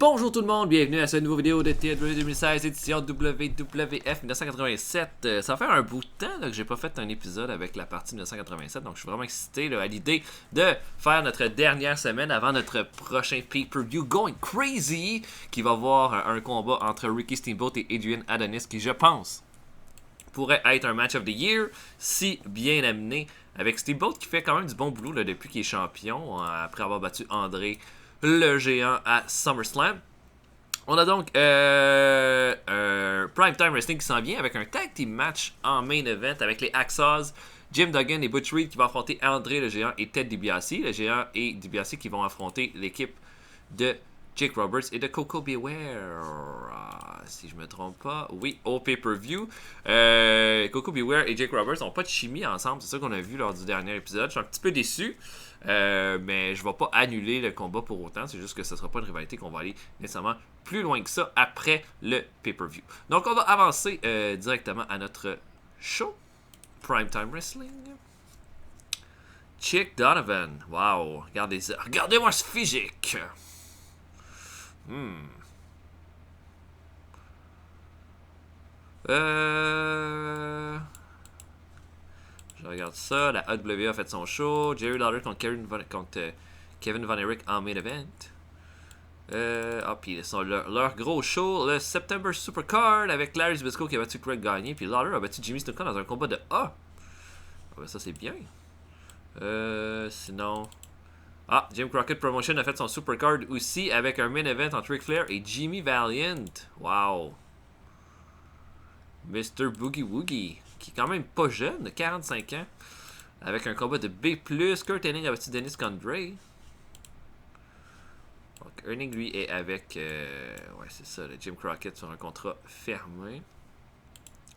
Bonjour tout le monde, bienvenue à cette nouvelle vidéo de TW 2016 édition WWF 1987. Ça fait un bout de temps là, que j'ai pas fait un épisode avec la partie 1987, donc je suis vraiment excité là, à l'idée de faire notre dernière semaine avant notre prochain pay-per-view Going Crazy, qui va voir un combat entre Ricky Steamboat et Adrian Adonis, qui je pense pourrait être un match of the year si bien amené, avec Steamboat qui fait quand même du bon boulot là, depuis qu'il est champion, après avoir battu André le géant à SummerSlam. On a donc Primetime Wrestling qui s'en vient avec un tag team match en main event avec les Hacksaws, Jim Duggan et Butch Reed qui vont affronter André le géant et Ted DiBiase. Le géant et DiBiase qui vont affronter l'équipe de Jake Roberts et de Coco Beware. Si je me trompe pas, oui, au pay-per-view. Coco Beware et Jake Roberts n'ont pas de chimie ensemble, c'est ça qu'on a vu lors du dernier épisode. Je suis un petit peu déçu. Mais je ne vais pas annuler le combat pour autant. C'est juste que ce ne sera pas une rivalité qu'on va aller nécessairement plus loin que ça après le pay-per-view. Donc on va avancer directement à notre show. Primetime Wrestling. Chick Donovan. Wow. Regardez-moi ce physique. Je regarde ça. La AWA a fait son show. Jerry Lawler contre Kevin Von Erich en main event. Puis leur gros show, le September Supercard avec Larry Zbyszko qui a battu Craig Gagné. Puis Lawler a battu Jimmy Snuka dans un combat de A. Ça c'est bien. Sinon. Jim Crockett Promotion a fait son Supercard aussi avec un main event entre Ric Flair et Jimmy Valiant. Wow. Mr. Boogie Woogie, qui est quand même pas jeune, de 45 ans, avec un combat de B+. Kurt Hennig a battu Dennis Condrey. Donc, Hennig, lui, est avec, c'est ça, le Jim Crockett sur un contrat fermé.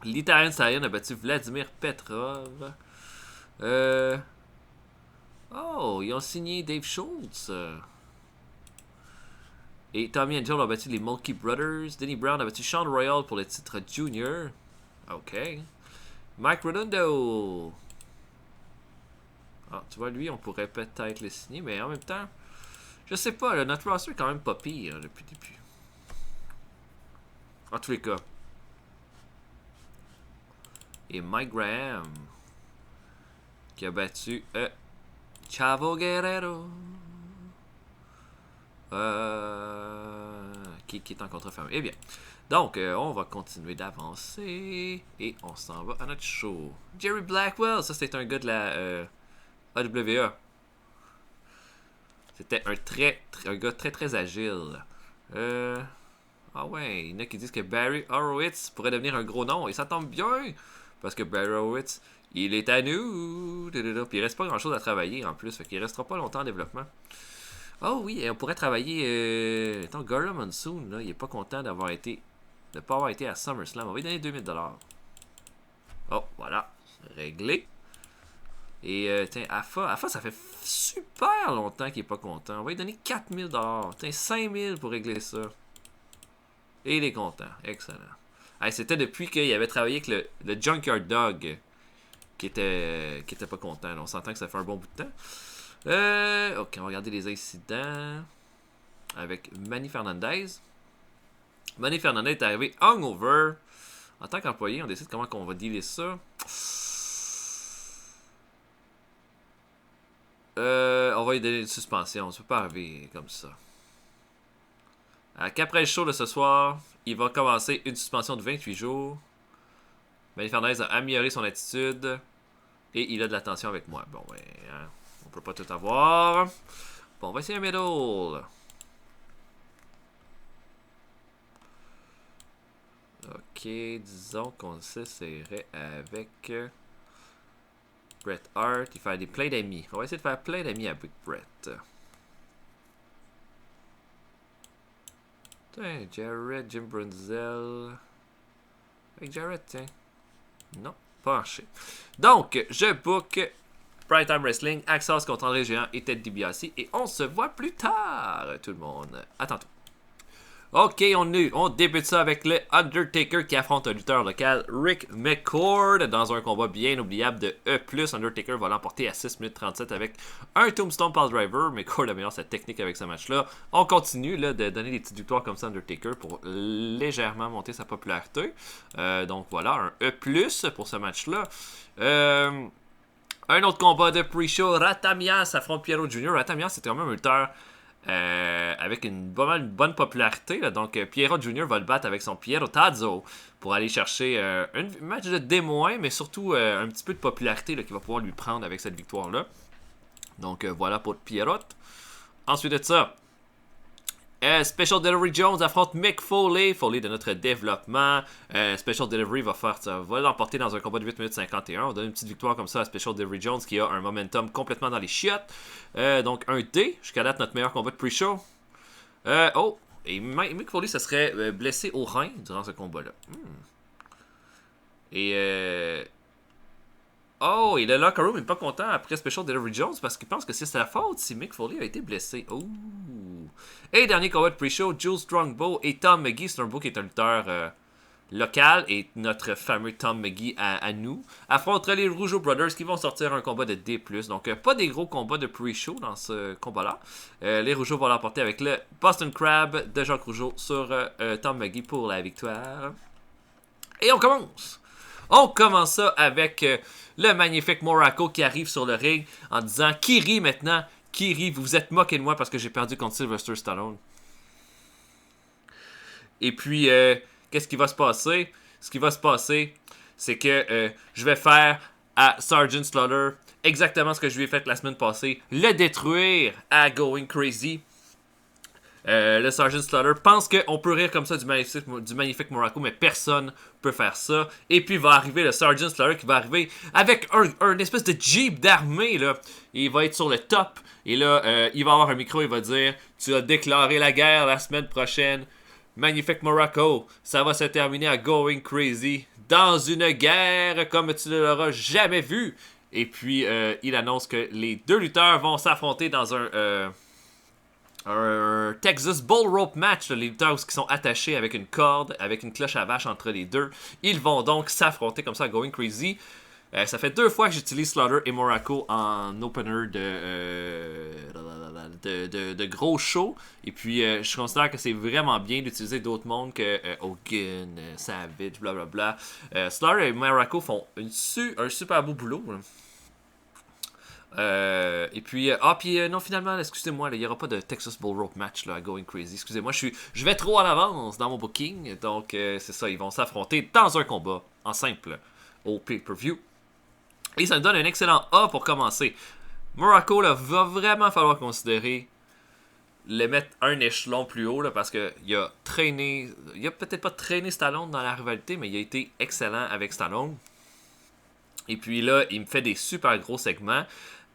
L'Italian Stallion a battu Vladimir Petrov. Ils ont signé Dave Schultz. Et Tommy Angel a battu les Mulkey Brothers. Denny Brown a battu Sean Royal pour le titre junior. OK. Mike Redondo. Tu vois, lui, on pourrait peut-être le signer, mais en même temps, je sais pas, là, notre roster est quand même pas pire depuis le début. En tous les cas. Et Mike Graham, qui a battu Chavo Guerrero. Qui est en contrat fermé. Eh bien, donc, on va continuer d'avancer et on s'en va à notre show. Jerry Blackwell, ça c'est un gars de la AWA. C'était un gars très agile. Il y en a qui disent que Barry Horowitz pourrait devenir un gros nom et ça tombe bien parce que Barry Horowitz, il est à nous. Puis il reste pas grand chose à travailler en plus, fait qu'il restera pas longtemps en développement. Oui, et on pourrait travailler. Gorilla Monsoon, là, il est pas content de ne pas avoir été à SummerSlam. On va lui donner 2000$. Voilà. Réglé. Et Afa, ça fait super longtemps qu'il est pas content. On va lui donner 4000$. 5000$ pour régler ça. Et il est content. Excellent. C'était depuis qu'il avait travaillé avec le Junkyard Dog qui était pas content. Là, on s'entend que ça fait un bon bout de temps. On va regarder les incidents avec Manny Fernandez. Manny Fernandez est arrivé hungover. En tant qu'employé, on décide comment on va dealer ça. On va lui donner une suspension. Ça peut pas arriver comme ça. Qu'après le show de ce soir, il va commencer une suspension de 28 jours. Manny Fernandez a amélioré son attitude. Et il a de l'attention avec moi. On peut pas tout avoir. Bon, on va essayer un middle. Ok, disons qu'on s'essayerait avec Bret Hart. Il fait des plein d'amis. On va essayer de faire plein d'amis avec Bret. Tiens, Jarrett, Jim Brunzell. Avec Jarrett, tiens. Non, pas marché. Donc, je book Primetime Wrestling, Hacksaws contre André Géant et Ted DiBiase. Et on se voit plus tard, tout le monde. À tantôt. Ok, on débute ça avec le Undertaker qui affronte un lutteur local, Rick McCord, dans un combat bien oubliable de E+. Undertaker va l'emporter à 6 minutes 37 avec un Tombstone Piledriver. McCord améliore sa technique avec ce match-là. On continue là, de donner des petites victoires comme ça à Undertaker pour légèrement monter sa popularité. Donc voilà, un E+, pour ce match-là. Un autre combat de pre-show, Ratamias affronte Piero Jr. Ratamias, c'était quand même un lutteur avec une bonne popularité. Là. Donc, Piero Jr. va le battre avec son Piero Tazzo pour aller chercher un match de D-, mais surtout un petit peu de popularité qu'il va pouvoir lui prendre avec cette victoire-là. Donc, voilà pour Pierrot. Ensuite de ça, Special Delivery Jones affronte Mick Foley. Foley de notre développement. Special Delivery va l'emporter dans un combat de 8 minutes 51. On donne une petite victoire comme ça à Special Delivery Jones qui a un momentum complètement dans les chiottes. Donc un D. Jusqu'à date, notre meilleur combat de pre-show. Et Mick Foley se serait blessé au rein durant ce combat-là. Et le locker room n'est pas content après Special Delivery Jones parce qu'il pense que c'est sa faute si Mick Foley a été blessé. Et dernier combat de pre-show, Jules Strongbow et Tom McGee. Strongbow qui est un lutteur local et notre fameux Tom McGee à nous affrontent les Rougeau Brothers qui vont sortir un combat de D+. Donc pas des gros combats de pre-show dans ce combat-là. Les Rougeau vont l'emporter avec le Boston Crab de Jacques Rougeau sur Tom McGee pour la victoire. Et on commence! On commence ça avec le magnifique Morocco qui arrive sur le ring en disant « Qui rit maintenant? Qui rit? Vous vous êtes moqué de moi parce que j'ai perdu contre Sylvester Stallone. » Et puis, qu'est-ce qui va se passer? Ce qui va se passer, c'est que je vais faire à Sergeant Slaughter exactement ce que je lui ai fait la semaine passée. Le détruire à Going Crazy. Le Sergeant Slaughter pense qu'on peut rire comme ça du magnifique Morocco, mais personne peut faire ça. Et puis va arriver le Sergeant Slaughter qui va arriver avec un espèce de Jeep d'armée. Là. Il va être sur le top. Et là, il va avoir un micro, il va dire « Tu as déclaré la guerre la semaine prochaine. Magnifique Morocco, ça va se terminer à Going Crazy. Dans une guerre comme tu ne l'auras jamais vu. » Et puis, il annonce que les deux lutteurs vont s'affronter dans un Texas Bull Rope match, les lutteurs qui sont attachés avec une corde, avec une cloche à vache entre les deux. Ils vont donc s'affronter comme ça à Going Crazy. Ça fait 2 fois que j'utilise Slaughter et Morocco en opener de gros shows. Et puis, je considère que c'est vraiment bien d'utiliser d'autres mondes que Hogan, Savage, blablabla. Slaughter et Morocco font un super beau boulot. Là. Et puis, non, finalement, excusez-moi, il n'y aura pas de Texas Bull Rope match là, à Going Crazy. Excusez-moi, je vais trop en avance dans mon booking. Donc, c'est ça, ils vont s'affronter dans un combat en simple au pay-per-view. Et ça nous donne un excellent A pour commencer. Morocco, là, va vraiment falloir considérer le mettre un échelon plus haut là, parce qu'il a traîné. Il a peut-être pas traîné Stallone dans la rivalité, mais il a été excellent avec Stallone. Et puis là, il me fait des super gros segments.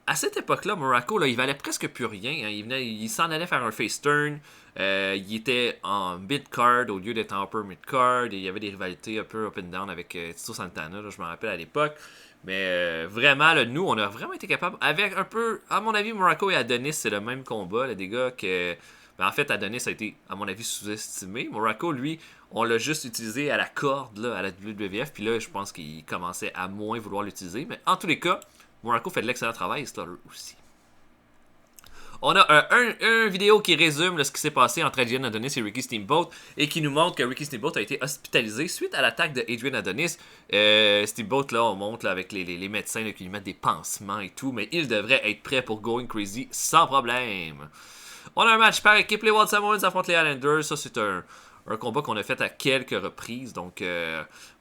À cette époque-là, Morocco, là, il valait presque plus rien. Hein. Il s'en allait faire un face turn. Il était en mid-card au lieu d'être en upper mid-card. Il y avait des rivalités un peu up and down avec Tito Santana, là, je me rappelle à l'époque. Mais vraiment, là, nous, on a vraiment été capable. Avec un peu, à mon avis, Morocco et Adonis, c'est le même combat. Là, des gars que. Ben, en fait, Adonis a été, à mon avis, sous-estimé. Morocco, lui, on l'a juste utilisé à la corde, là, à la WWF. Puis là, je pense qu'il commençait à moins vouloir l'utiliser. Mais en tous les cas, Morocco fait de l'excellent travail, Slaughter aussi. On a un vidéo qui résume là, ce qui s'est passé entre Adrian Adonis et Ricky Steamboat et qui nous montre que Ricky Steamboat a été hospitalisé suite à l'attaque de Adrian Adonis. Steamboat, là, on montre là, avec les médecins là, qui lui mettent des pansements et tout, mais il devrait être prêt pour Going Crazy sans problème. On a un match par équipe, les Wild Samoans affrontent les Highlanders. Ça, c'est un combat qu'on a fait à quelques reprises. Donc,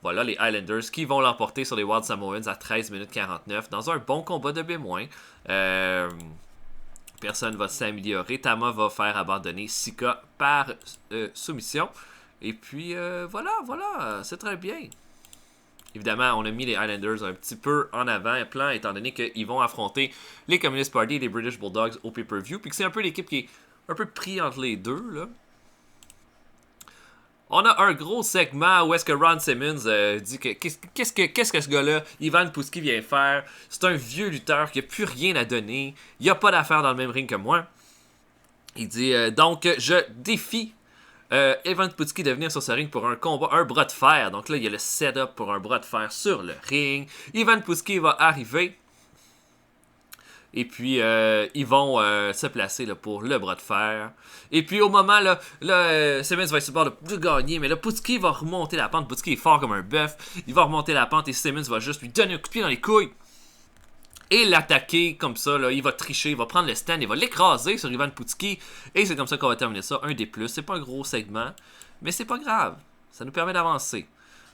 voilà, les Highlanders qui vont l'emporter sur les Wild Samoans à 13 minutes 49 dans un bon combat de B-. Personne va s'améliorer. Tama va faire abandonner Sika par soumission. Et puis, voilà, c'est très bien. Évidemment, on a mis les Highlanders un petit peu en avant-plan, étant donné qu'ils vont affronter les Communist Party et les British Bulldogs au pay-per-view. Puis que c'est un peu l'équipe qui est un peu pris entre les deux, là. On a un gros segment où est-ce que Ron Simmons dit que qu'est-ce que ce gars-là, Ivan Putski, vient faire. C'est un vieux lutteur qui n'a plus rien à donner. Il n'a pas d'affaires dans le même ring que moi. Il dit donc je défie Ivan Putski de venir sur ce ring pour un combat, un bras de fer. Donc là, il y a le setup pour un bras de fer sur le ring. Ivan Putski va arriver. Et puis, ils vont se placer là, pour le bras de fer. Et puis, au moment, Simmons va être sur le bord de gagner. Mais là, Putski va remonter la pente. Putski est fort comme un bœuf. Il va remonter la pente et Simmons va juste lui donner un coup de pied dans les couilles. Et l'attaquer comme ça. Là, il va tricher, il va prendre le stand, il va l'écraser sur Ivan Putski. Et c'est comme ça qu'on va terminer ça. Un des plus. C'est pas un gros segment. Mais c'est pas grave. Ça nous permet d'avancer.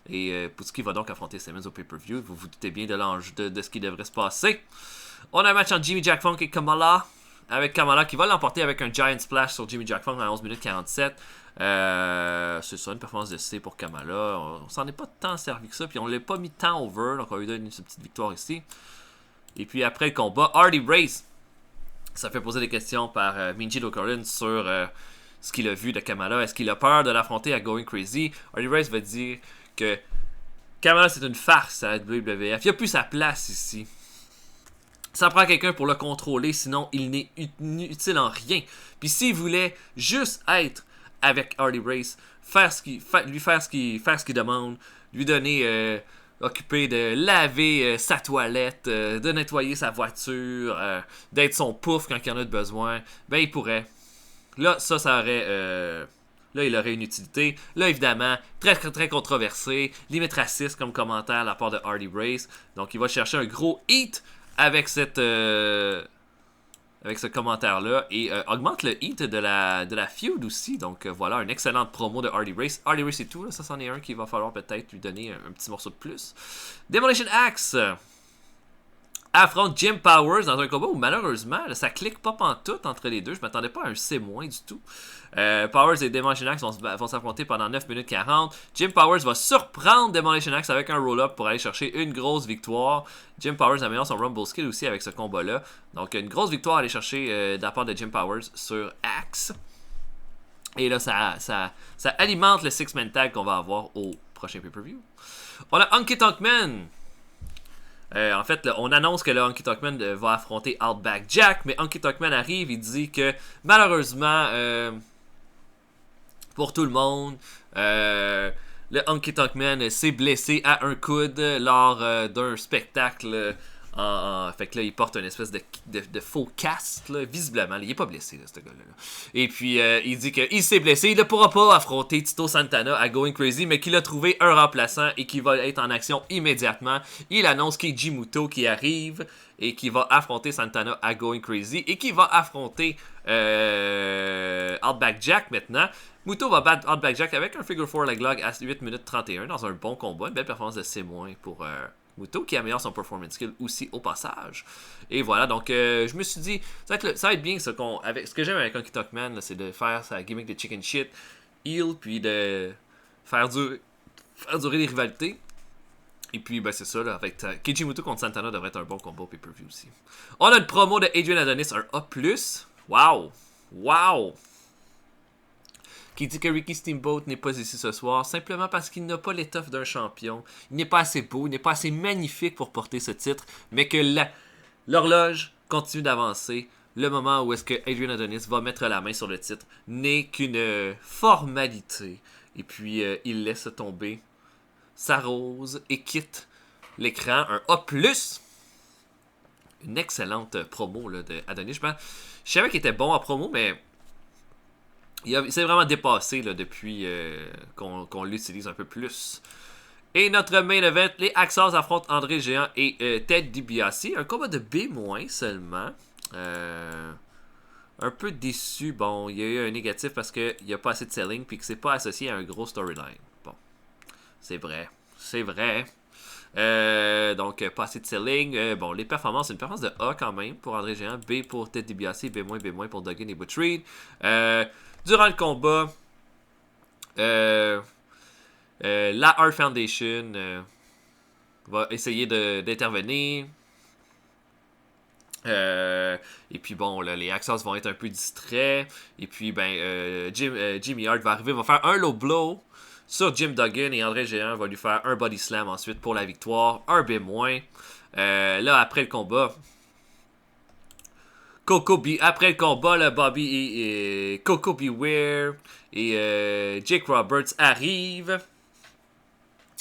Et Putski va donc affronter Simmons au pay-per-view. Vous vous doutez bien de l'ange de ce qui devrait se passer. On a un match entre Jimmy Jack Funk et Kamala. Avec Kamala qui va l'emporter avec un Giant Splash sur Jimmy Jack Funk à 11 minutes 47. C'est ça, une performance de C pour Kamala. On s'en est pas tant servi que ça. Puis on l'a pas mis tant over. Donc on lui donne une petite victoire ici. Et puis après le combat, Hardy Race. Ça fait poser des questions par Minji Dokorin sur ce qu'il a vu de Kamala. Est-ce qu'il a peur de l'affronter à Going Crazy? Hardy Race va dire que Kamala c'est une farce à la WWF. Il n'y a plus sa place ici. Ça prend quelqu'un pour le contrôler, sinon il n'est utile en rien. Puis s'il voulait juste être avec Hardy Race, faire ce qu'il demande, lui donner, occuper de laver sa toilette, de nettoyer sa voiture, d'être son pouf quand il en a de besoin, ben il pourrait. Là, ça aurait... là, il aurait une utilité. Là, évidemment, très, très, très controversé, limite raciste comme commentaire à la part de Hardy Race. Donc, il va chercher un gros hit avec ce commentaire-là et augmente le hit de la feud aussi. Donc voilà, une excellente promo de Hardy Race. Hardy Race et tout, là, ça c'en est un qu'il va falloir peut-être lui donner un petit morceau de plus. Demolition Axe affronte Jim Powers dans un combat où malheureusement là, ça clique pas pantoute entre les deux. Je m'attendais pas à un C- du tout. Powers et Demolition Axe vont s'affronter pendant 9 minutes 40. Jim Powers va surprendre Demolition Axe avec un roll-up pour aller chercher une grosse victoire. Jim Powers améliore son Rumble skill aussi avec ce combat-là. Donc une grosse victoire à aller chercher de la part de Jim Powers sur Axe. Et là, ça alimente le six-man tag qu'on va avoir au prochain pay-per-view. On a Honky Tonk Man. En fait, là, on annonce que le Honky Tonk Man va affronter Outback Jack, mais Honky Tonk Man arrive, il dit que malheureusement, pour tout le monde, le Honky Tonk Man s'est blessé à un coude lors d'un spectacle. Fait que là, il porte une espèce de faux casque, là, visiblement. Il est pas blessé, là, ce gars-là. Et puis, il dit qu'il s'est blessé. Il ne pourra pas affronter Tito Santana à Going Crazy, mais qu'il a trouvé un remplaçant et qu'il va être en action immédiatement. Il annonce Keiji Muto qui arrive et qui va affronter Santana à Going Crazy et qui va affronter Outback Jack maintenant. Muto va battre Outback Jack avec un Figure 4 Leg Lock à 8 minutes 31 dans un bon combat. Une belle performance de C- pour Muto qui améliore son performance skill aussi au passage. Et voilà, donc je me suis dit, ça va être bien ce que j'aime avec Honky Tonk Man, là, c'est de faire sa gimmick de chicken shit, heel, puis de faire durer les rivalités. Et puis, ben, c'est ça, là, avec Keiji Muto contre Santana devrait être un bon combat au pay-per-view aussi. On a une promo de Adrian Adonis, un A+. Wow! Wow! Qui dit que Ricky Steamboat n'est pas ici ce soir, simplement parce qu'il n'a pas l'étoffe d'un champion. Il n'est pas assez beau, il n'est pas assez magnifique pour porter ce titre, mais que l'horloge continue d'avancer. Le moment où est-ce que Adrian Adonis va mettre la main sur le titre n'est qu'une formalité. Et puis, il laisse tomber sa rose et quitte l'écran. Un A+. Une excellente promo là, de Adonis. Je savais qu'il était bon en promo, mais il s'est vraiment dépassé là, depuis qu'on l'utilise un peu plus. Et notre main event, les Axos affrontent André Géant et Ted DiBiase. Un combat de B- seulement. Un peu déçu. Bon, il y a eu un négatif parce qu'il n'y a pas assez de selling puis que c'est pas associé à un gros storyline. Bon, c'est vrai. C'est vrai. Donc, pas assez de selling. Bon, les performances, c'est une performance de A quand même pour André Géant. B pour Ted DiBiase. B-, B- pour Duggan et Butch Reed. Durant le combat, la Art Foundation va essayer d'intervenir. Et puis bon, là, les Axos vont être un peu distraits. Et puis ben, Jimmy Hart va arriver, va faire un low blow sur Jim Duggan et André Géant va lui faire un body slam ensuite pour la victoire. Un B-. Là, après le combat, Coco B. Après le combat, là, Bobby et Coco Beware et Jake Roberts arrivent.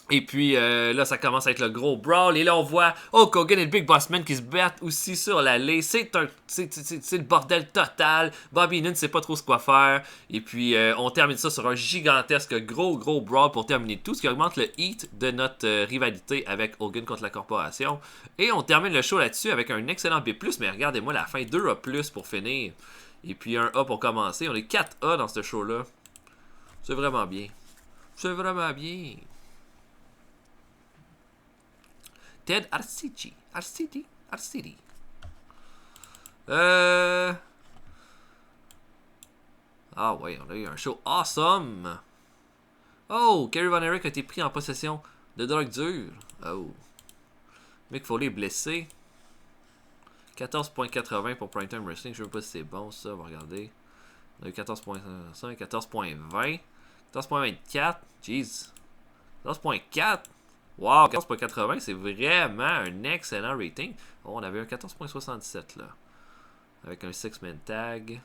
Et puis là, ça commence à être le gros brawl. Et là, on voit Hulk Hogan et le Big Boss Man qui se battent aussi sur l'allée. C'est le bordel total. Bobby Heenan ne sait pas trop ce quoi faire. Et puis, on termine ça sur un gigantesque gros brawl pour terminer tout. Ce qui augmente le heat de notre rivalité avec Hogan contre la corporation. Et on termine le show là-dessus avec un excellent B+. Mais regardez-moi la fin. 2 A+, pour finir. Et puis un A pour commencer. On est 4 A dans ce show-là. C'est vraiment bien. C'est vraiment bien. Ted Arcidi. Ah ouais, on a eu un show awesome. Oh, Kerry Von Erich a été pris en possession de drogue dure. Oh. Mick Foley est blessé. 14.80 pour Primetime Wrestling. Je ne sais pas si c'est bon ça, on va regarder. On a eu 14.5, 14.20, 14.24. Jeez. 14.4. Wow, 14.80, c'est vraiment un excellent rating. Oh, on avait un 14.67 là. Avec un 6-man tag.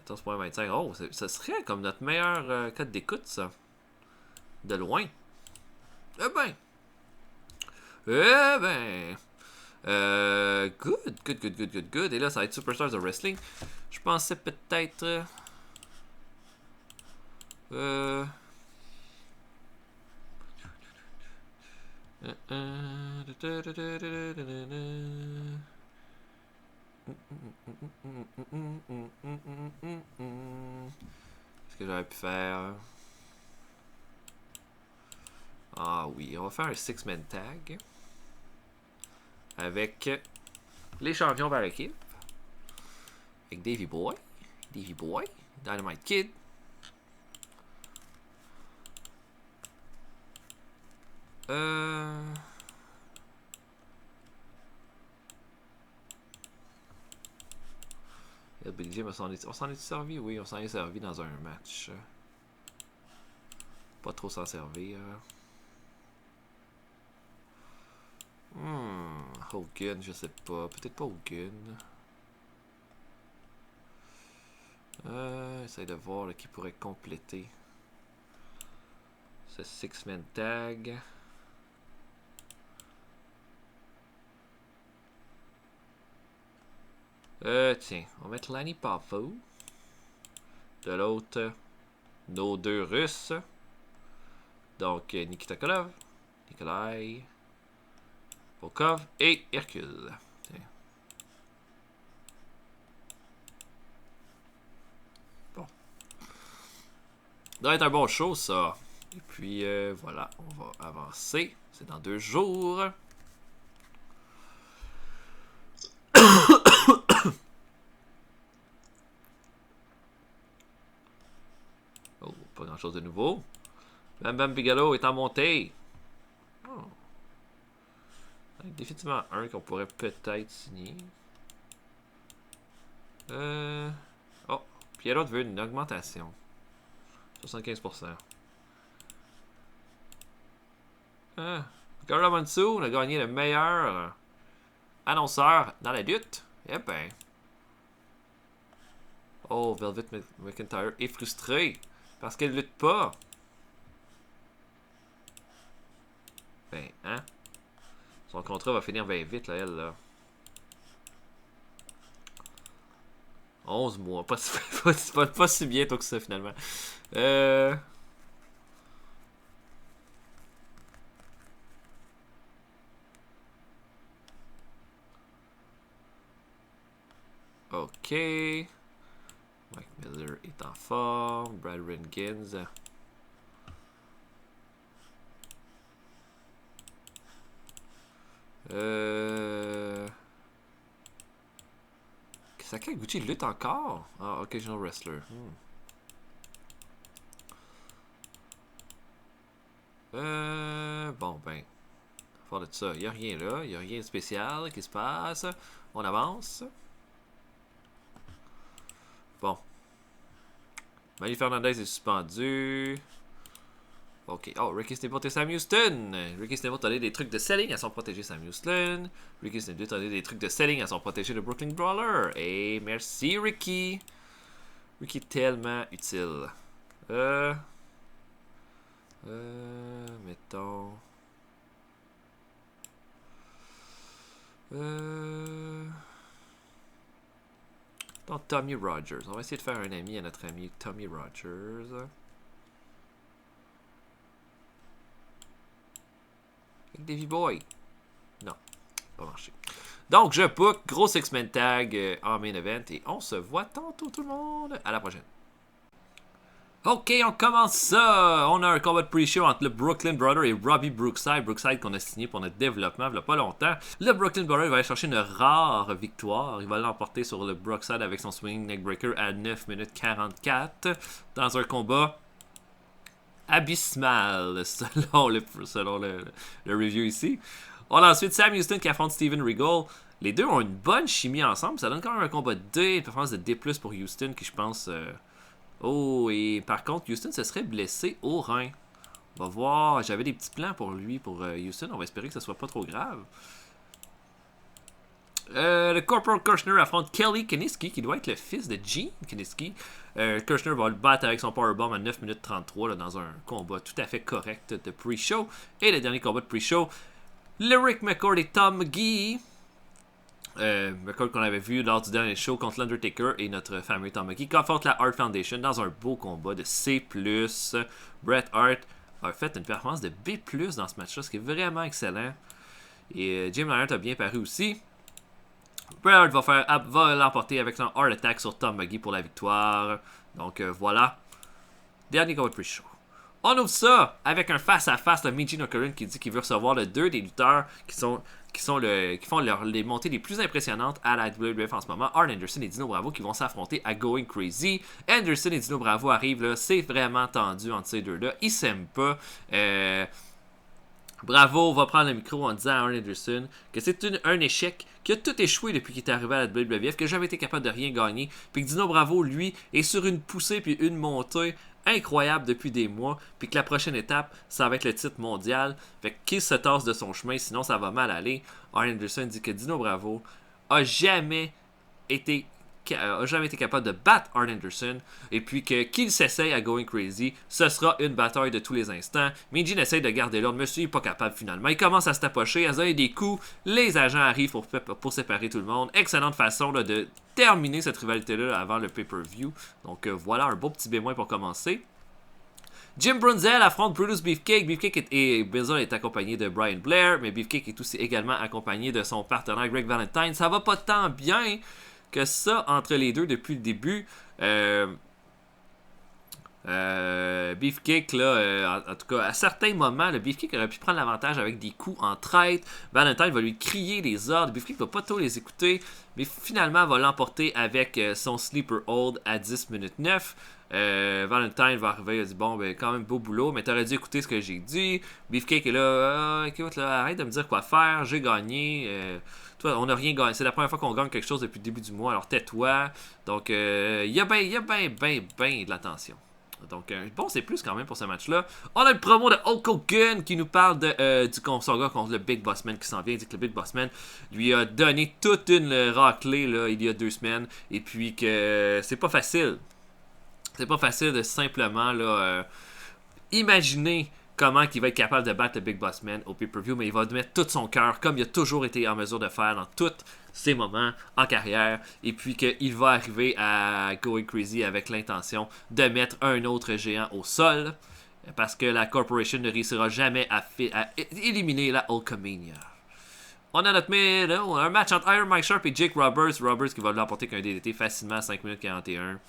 14.25. Oh, ça serait comme notre meilleur code d'écoute, ça. De loin. Eh ben. Eh ben. Good. Et là, ça va être Superstars of Wrestling. Je pensais peut-être. Qu'est-ce que j'aurais pu faire? Ah oui, on va faire un 6-man tag. Avec les champions par équipe. Avec Davey Boy, Dynamite Kid. Big Jim, on s'en est servi? Oui, on s'en est servi dans un match. Pas trop s'en servir. Hogan, je sais pas. Peut-être pas Hogan. Essaye de voir là, qui pourrait compléter ce 6-man tag. Tiens, on va mettre Lanny Poffo. De l'autre, nos deux Russes. Donc, Nikita Kolov, Nikolai, Volkov et Hercule. Tiens. Bon. Ça doit être un bon show, ça. Et puis, voilà, on va avancer. C'est dans 2 jours. Oh, pas grand chose de nouveau. Bam Bam Bigelow est en montée. Oh. Définitivement un qu'on pourrait peut-être signer. Oh, Pierrot veut une augmentation. 75%. Carla Monsoon a gagné le meilleur annonceur dans la lutte. Eh ben. Oh, Velvet McIntyre est frustrée parce qu'elle lutte pas. Ben, hein? Son contrat va finir bien vite, là, elle, là. 11 mois. Pas si bientôt que ça, finalement. Ok. Mike Miller est en forme. Brad Rengins. Sakaguchi lutte encore? Ah, Occasional Wrestler. Bon, ben. À part de ça, il n'y a rien là. Il n'y a rien de spécial qui se passe. On avance. Bon. Manny Fernandez est suspendu. Ok. Oh, Ricky Steamboat et Sam Houston. Ricky Steamboat a donné des trucs de selling à son protégé Sam Houston. Ricky Steamboat a donné des trucs de selling à son protégé le Brooklyn Brawler. Et merci, Ricky. Ricky tellement utile. Mettons. Dans Tommy Rogers. On va essayer de faire un ami à notre ami Tommy Rogers. Avec Davy Boy. Non, pas marché. Donc, je book gros X-Men tag en main event et on se voit tantôt tout le monde. À la prochaine. Ok, on commence ça! On a un combat de pre-show entre le Brooklyn Brawler et Robbie Brookside. Brookside qu'on a signé pour notre développement il n'y a pas longtemps. Le Brooklyn Brawler va aller chercher une rare victoire. Il va l'emporter sur le Brookside avec son swing neckbreaker à 9 minutes 44 dans un combat abysmal selon le review ici. On a ensuite Sam Houston qui affronte Steven Regal. Les deux ont une bonne chimie ensemble. Ça donne quand même un combat de D, une performance de D+, pour Houston qui je pense... Oh, et par contre, Houston se serait blessé au rein. On va voir. J'avais des petits plans pour lui, pour Houston. On va espérer que ça soit pas trop grave. Le Corporal Kirshner affronte Kelly Kiniski, qui doit être le fils de Gene Kiniski. Kirshner va le battre avec son powerbomb à 9 minutes 33 là, dans un combat tout à fait correct de pre-show. Et le dernier combat de pre-show, Lyric McCord et Tom McGee. McCord qu'on avait vu lors du dernier show contre l'Undertaker et notre fameux Tom McGee qui affronte la Hart Foundation dans un beau combat de C+. Bret Hart a fait une performance de B+, dans ce match-là, ce qui est vraiment excellent. Et Jim Lynott a bien paru aussi. Bret Hart va l'emporter avec son Heart Attack sur Tom McGee pour la victoire. Donc voilà. Dernier combat de pre-show. On ouvre ça avec un face-à-face de Meiji Nokorin qui dit qu'il veut recevoir le 2 des lutteurs qui font les montées les plus impressionnantes à la WWF en ce moment. Arn Anderson et Dino Bravo qui vont s'affronter à Going Crazy. Anderson et Dino Bravo arrivent là, c'est vraiment tendu entre ces deux-là. Ils s'aiment pas. Bravo va prendre le micro en disant à Arn Anderson que c'est un échec, qu'il a tout échoué depuis qu'il est arrivé à la WWF, qu'il n'a jamais été capable de rien gagner, puis que Dino Bravo, lui, est sur une poussée puis une montée incroyable depuis des mois, puis que la prochaine étape, ça va être le titre mondial. Fait qu'il se tasse de son chemin, sinon ça va mal aller. Arn Anderson dit que Dino Bravo a jamais été capable de battre Arn Anderson, et puis qu'il s'essaye à Going Crazy, ce sera une bataille de tous les instants. Meiji essaye de garder l'ordre, monsieur n'est pas capable finalement. Il commence à se tapocher, à se donner des coups, les agents arrivent pour séparer tout le monde. Excellente façon là, de terminer cette rivalité-là avant le pay-per-view. Donc voilà, un beau petit bémol pour commencer. Jim Brunzell affronte Brutus Beefcake. Beefcake est accompagné de Brian Blair, mais Beefcake est aussi également accompagné de son partenaire Greg Valentine. Ça va pas tant bien que ça entre les deux depuis le début. Beefcake, là, en tout cas, à certains moments, le Beefcake aurait pu prendre l'avantage avec des coups en traite. Valentine va lui crier les ordres. Beefcake va pas trop les écouter, mais finalement va l'emporter avec son Sleeper Hold à 10 minutes 9. Valentine va arriver, il dit bon, ben quand même beau boulot, mais t'aurais dû écouter ce que j'ai dit. Beefcake est là, écoute, là, arrête de me dire quoi faire, j'ai gagné. Toi, on n'a rien gagné. C'est la première fois qu'on gagne quelque chose depuis le début du mois, alors tais-toi. Donc, il y a bien de l'attention. Donc, bon, c'est plus quand même pour ce match-là. On a le promo de Hulk Hogan qui nous parle du combat contre le Big Boss Man qui s'en vient. Il dit que le Big Boss Man lui a donné toute une raclée là, il y a 2 semaines. Et puis que c'est pas facile. C'est pas facile de simplement là, imaginer comment il va être capable de battre le Big Boss Man au pay-per-view, mais il va mettre tout son cœur, comme il a toujours été en mesure de faire dans tous ses moments en carrière, et puis qu'il va arriver à Going Crazy avec l'intention de mettre un autre géant au sol, parce que la Corporation ne réussira jamais à éliminer la Hulkamania. On a un match entre Iron Mike Sharp et Jake Roberts. Roberts qui va l'emporter qu'un DDT facilement à 5 minutes 41.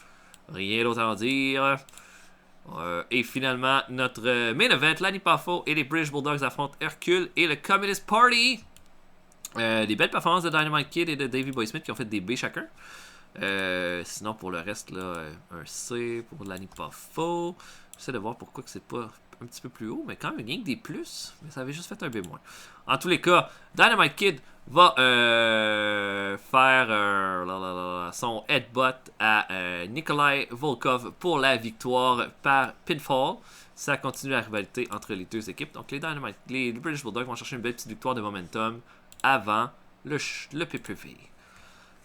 Rien d'autre à en dire. Et finalement, notre main event, Lanny Poffo et les British Bulldogs affrontent Hercule et le Communist Party. Des belles performances de Dynamite Kid et de Davey Boy Smith qui ont fait des B chacun. Sinon, pour le reste, là, un C pour Lanny Poffo. J'essaie de voir pourquoi que c'est pas un petit peu plus haut, mais quand même rien que des plus. Mais ça avait juste fait un B-. En tous les cas, Dynamite Kid va faire son headbutt à Nikolai Volkov pour la victoire par pinfall. Ça continue la rivalité entre les deux équipes. Donc les British Bulldogs vont chercher une belle petite victoire de momentum avant le PPV.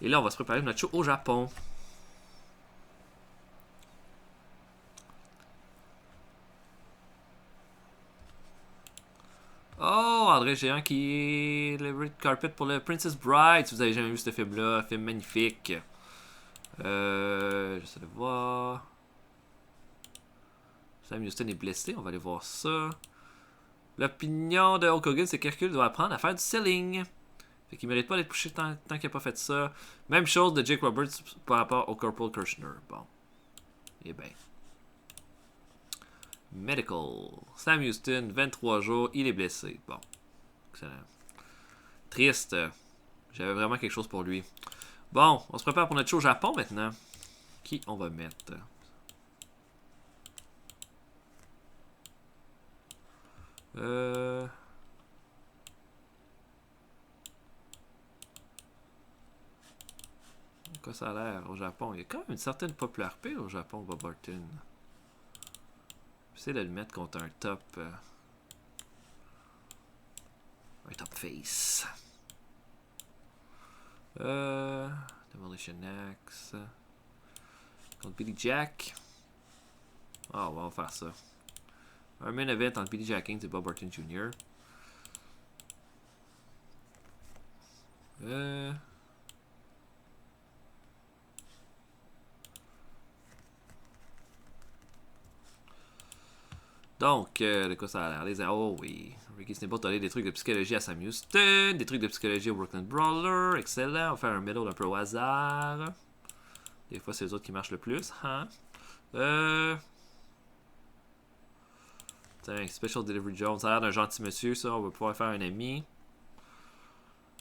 Et là, on va se préparer pour notre show au Japon. Oh, André Géant qui est le red carpet pour le Princess Bride. Si vous avez jamais vu ce film-là, film magnifique. J'essaie de voir. Sam Houston est blessé, on va aller voir ça. L'opinion de Hulk Hogan, c'est qu'Hercule doit apprendre à faire du selling. Fait qu'il mérite pas d'être poussé tant qu'il n'a pas fait ça. Même chose de Jake Roberts par rapport au Corporal Kirchner. Bon. Eh bien. Medical. Sam Houston, 23 jours, il est blessé. Bon. Excellent. Triste. J'avais vraiment quelque chose pour lui. Bon, on se prépare pour notre show au Japon maintenant. Qui on va mettre? Quoi ça a l'air au Japon? Il y a quand même une certaine popularité au Japon, Bob Orton. J'essaie de le mettre contre un top face. Demolition Axe. Contre Billy Jack. Ah, on va faire ça. Un main event entre Billy Jack Haynes et Bob Orton Jr. Donc, de quoi ça a l'air? Oh oui. Ricky Snibble a donné des trucs de psychologie à Sam Houston, des trucs de psychologie au Brooklyn Brawler. Excellent. On va faire un middle un peu au hasard. Des fois, c'est les autres qui marchent le plus. Hein? Tiens, Special Delivery Jones. Ça a l'air d'un gentil monsieur, ça. On va pouvoir faire un ami.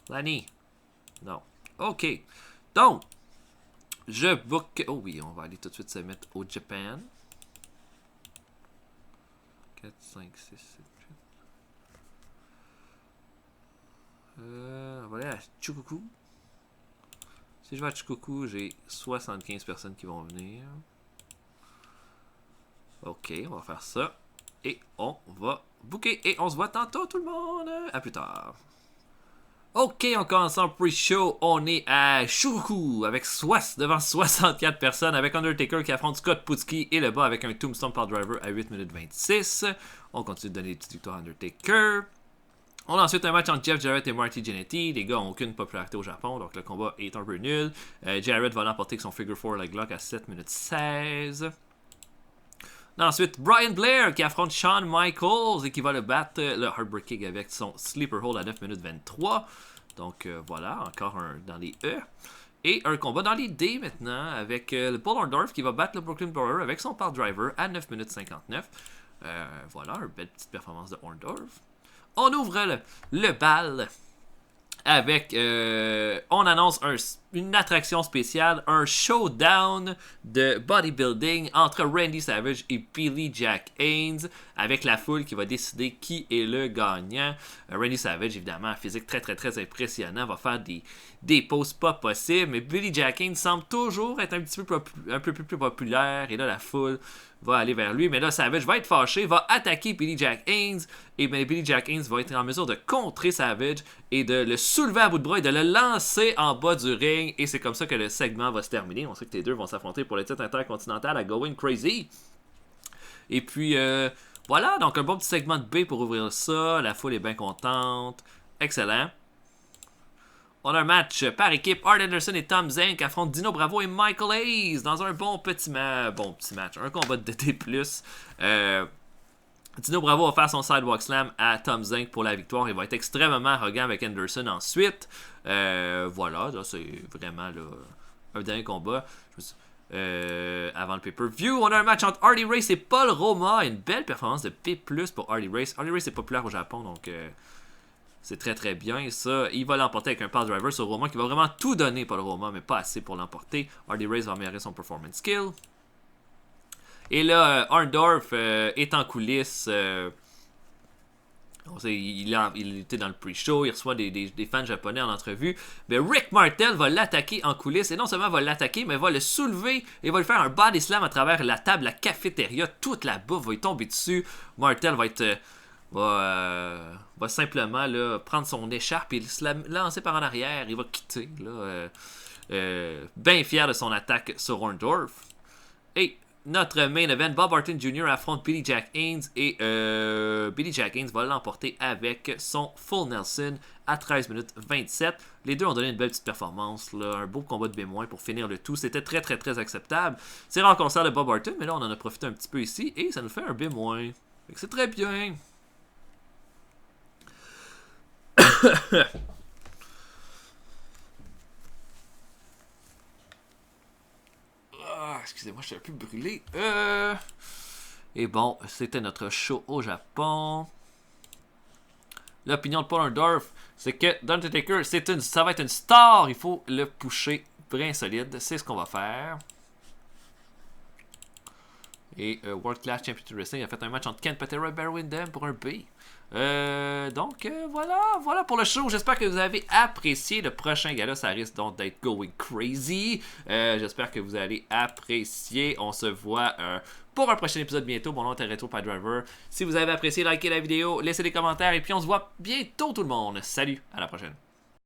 Lanny. Non. OK. Donc, je book. Oh oui, on va aller tout de suite se mettre au Japan. 4, 5, 6, 7, 8. On va aller à Chukuku. Si je vais à Chukuku, j'ai 75 personnes qui vont venir. Ok, on va faire ça. Et on va booker. Et on se voit tantôt tout le monde. À plus tard. Ok, on commence en pre-show. On est à Chukuku avec devant 64 personnes avec Undertaker qui affronte Scott Putski et le bas avec un Tombstone Power Driver à 8 minutes 26. On continue de donner des petites victoires à Undertaker. On a ensuite un match entre Jeff Jarrett et Marty Jannetty. Les gars n'ont aucune popularité au Japon, donc le combat est un peu nul. Jarrett va l'emporter avec son Figure 4 leg lock à 7 minutes 16. Ensuite, Brian Blair qui affronte Shawn Michaels et qui va le battre le Heartbreak avec son Sleeper Hold à 9 minutes 23. Donc voilà, encore un dans les E. Et un combat dans les D maintenant avec le Paul Orndorff qui va battre le Brooklyn Brawler avec son Power Driver à 9 minutes 59. Voilà, une belle petite performance de Orndorff. On ouvre le bal avec, on annonce une attraction spéciale, un showdown de bodybuilding entre Randy Savage et Billy Jack Haynes, avec la foule qui va décider qui est le gagnant. Randy Savage, évidemment, un physique très très très impressionnant, va faire des poses pas possibles, mais Billy Jack Haynes semble toujours être un peu plus populaire, et là la foule va aller vers lui, mais là Savage va être fâché, va attaquer Billy Jack Haynes, et bien Billy Jack Haynes va être en mesure de contrer Savage et de le soulever à bout de bras et de le lancer en bas du ring, et c'est comme ça que le segment va se terminer. On sait que les deux vont s'affronter pour le titre intercontinental à Going Crazy. Et puis voilà, donc un bon petit segment de B pour ouvrir ça, la foule est bien contente, excellent. On a un match par équipe. Arn Anderson et Tom Zenk affrontent Dino Bravo et Michael Hayes dans un bon petit match. Un combat de DT+. Dino Bravo va faire son sidewalk slam à Tom Zenk pour la victoire. Il va être extrêmement arrogant avec Anderson ensuite. Voilà, là, c'est vraiment là, un dernier combat. Avant le pay-per-view, on a un match entre Hardy Race et Paul Roma. Une belle performance de P+, pour Hardy Race. Hardy Race est populaire au Japon, donc... c'est très très bien ça. Il va l'emporter avec un Power Driver sur Roma qui va vraiment tout donner pour le Roma, mais pas assez pour l'emporter. Hardy Race va améliorer son performance skill. Et là, Orndorff est en coulisses. Il était dans le pre-show, il reçoit des fans japonais en entrevue. Mais Rick Martel va l'attaquer en coulisses. Et non seulement va l'attaquer, mais va le soulever et va lui faire un body slam à travers la table, la cafétéria. Toute la bouffe va lui tomber dessus. Martel va être... va simplement là, prendre son écharpe et se la lancer par en arrière. Il va quitter. Bien fier de son attaque sur Orndorff. Et notre main event, Bob Orton Jr. affronte Billy Jack Haynes. Et Billy Jack Haynes va l'emporter avec son Full Nelson à 13 minutes 27. Les deux ont donné une belle petite performance. Là, un beau combat de B- pour finir le tout. C'était très très très acceptable. C'est rare concert de Bob Orton, mais là on en a profité un petit peu ici. Et ça nous fait un B-. C'est très bien. Excusez-moi, je suis un peu brûlé. Et bon, c'était notre show au Japon. L'opinion de Paul Orndorff, c'est que Undertaker, ça va être une star. Il faut le pusher bien solide. C'est ce qu'on va faire. Et World Class Championship Wrestling a fait un match entre Ken Patera et Barry Windham pour un B. Voilà pour le show. J'espère que vous avez apprécié. Le prochain gala, ça risque donc d'être going crazy. J'espère que vous allez apprécier. On se voit pour un prochain épisode bientôt. Mon nom est Retro Pie Driver. Si vous avez apprécié, likez la vidéo, laissez des commentaires et puis on se voit bientôt tout le monde. Salut, à la prochaine.